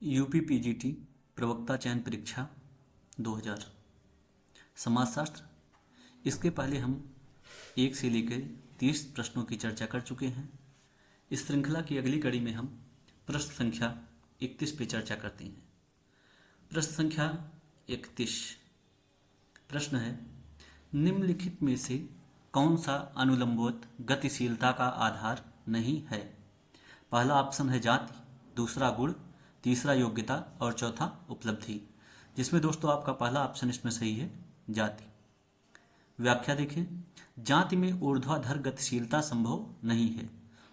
UP PGT प्रवक्ता चयन परीक्षा 2000 समाजशास्त्र। इसके पहले हम 1 से लेकर 30 प्रश्नों की चर्चा कर चुके हैं। इस श्रृंखला की अगली कड़ी में हम प्रश्न संख्या 31 पे चर्चा करते हैं। प्रश्न संख्या 31 प्रश्न है, निम्नलिखित में से कौन सा अनुलंबवत गतिशीलता का आधार नहीं है? पहला ऑप्शन है जाति, दूसरा गुण, तीसरा योग्यता और चौथा उपलब्धि। जिसमें दोस्तों आपका पहला ऑप्शन इसमें सही है, जाति। व्याख्या देखें, जाति में ऊर्ध्वाधर गतिशीलता संभव नहीं है।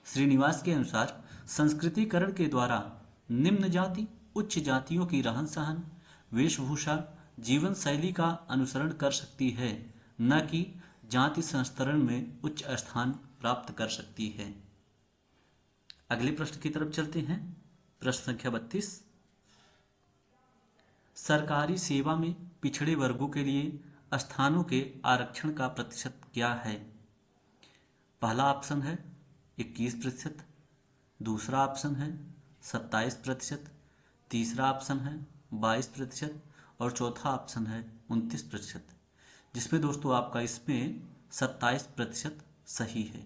श्रीनिवास के अनुसार संस्कृतिकरण के द्वारा निम्न जाति उच्च जातियों की रहन सहन, वेशभूषा, जीवन शैली का अनुसरण कर सकती है, न कि जाति संस्तरण में उच्च स्थान प्राप्त कर सकती है। अगले प्रश्न की तरफ चलते हैं। प्रश्न संख्या 32, सरकारी सेवा में पिछड़े वर्गों के लिए स्थानों के आरक्षण का प्रतिशत क्या है? पहला ऑप्शन है 21%, दूसरा ऑप्शन है 27%, तीसरा ऑप्शन है 22% और चौथा ऑप्शन है 29%। जिसमें दोस्तों आपका इसमें 27% सही है।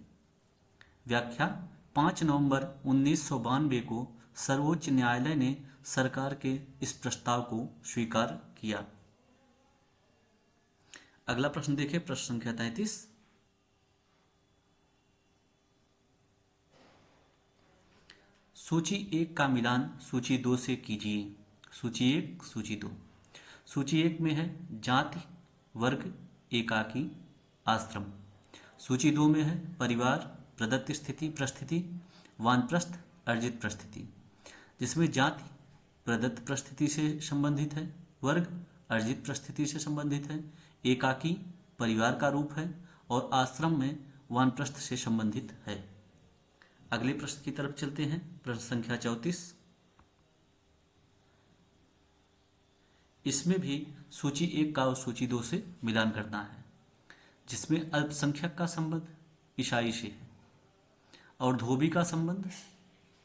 व्याख्या, 5 नवंबर 1992 को सर्वोच्च न्यायालय ने सरकार के इस प्रस्ताव को स्वीकार किया। अगला प्रश्न देखिए, प्रश्न संख्या 33, सूची 1 का मिलान सूची 2 से कीजिए। सूची 1, सूची 2। सूची 1 में है जाति, वर्ग, एकाकी, आश्रम। सूची 2 में है परिवार, प्रदत्त स्थिति, परिस्थिति, वानप्रस्थ, अर्जित परिस्थिति। जिसमें जाति प्रदत्त परिस्थिति से संबंधित है, वर्ग अर्जित परिस्थिति से संबंधित है, एकाकी परिवार का रूप है और आश्रम में वानप्रस्थ से संबंधित है। अगले प्रश्न की तरफ चलते हैं। प्रश्न संख्या 34, इसमें भी सूची 1 का और सूची 2 से मिलान करना है। जिसमें अल्पसंख्यक का संबंध ईसाई से है और धोबी का संबंध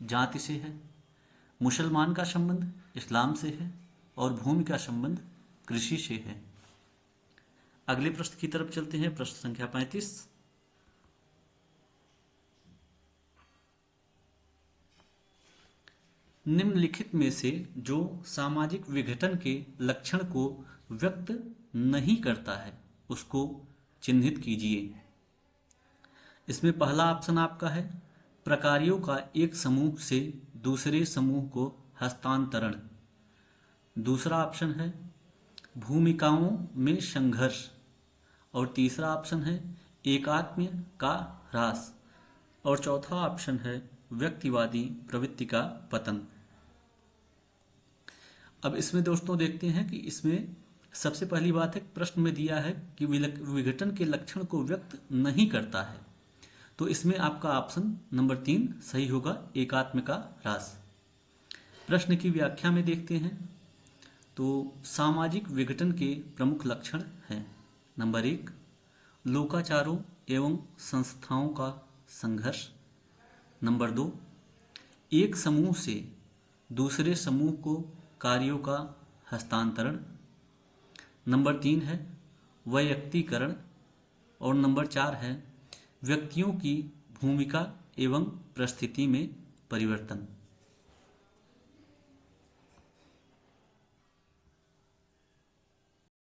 जाति से है, मुसलमान का संबंध इस्लाम से है और भूमि का संबंध कृषि से है। अगले प्रश्न की तरफ चलते हैं। प्रश्न संख्या 35, निम्नलिखित में से जो सामाजिक विघटन के लक्षण को व्यक्त नहीं करता है उसको चिन्हित कीजिए। इसमें पहला ऑप्शन आपका है प्रकारों का एक समूह से दूसरे समूह को हस्तांतरण। दूसरा ऑप्शन है भूमिकाओं में संघर्ष और तीसरा ऑप्शन है एकात्म्य का ह्रास और चौथा ऑप्शन है व्यक्तिवादी प्रवृत्ति का पतन। अब इसमें दोस्तों देखते हैं कि इसमें सबसे पहली बात है, प्रश्न में दिया है कि विघटन के लक्षण को व्यक्त नहीं करता है, तो इसमें आपका ऑप्शन नंबर 3 सही होगा, एकात्म का ह्रास। प्रश्न की व्याख्या में देखते हैं तो सामाजिक विघटन के प्रमुख लक्षण हैं। नंबर 1, लोकाचारों एवं संस्थाओं का संघर्ष। नंबर 2, एक समूह से दूसरे समूह को कार्यों का हस्तांतरण। नंबर 3 है वैयक्तिकरण और नंबर 4 है व्यक्तियों की भूमिका एवं परिस्थिति में परिवर्तन।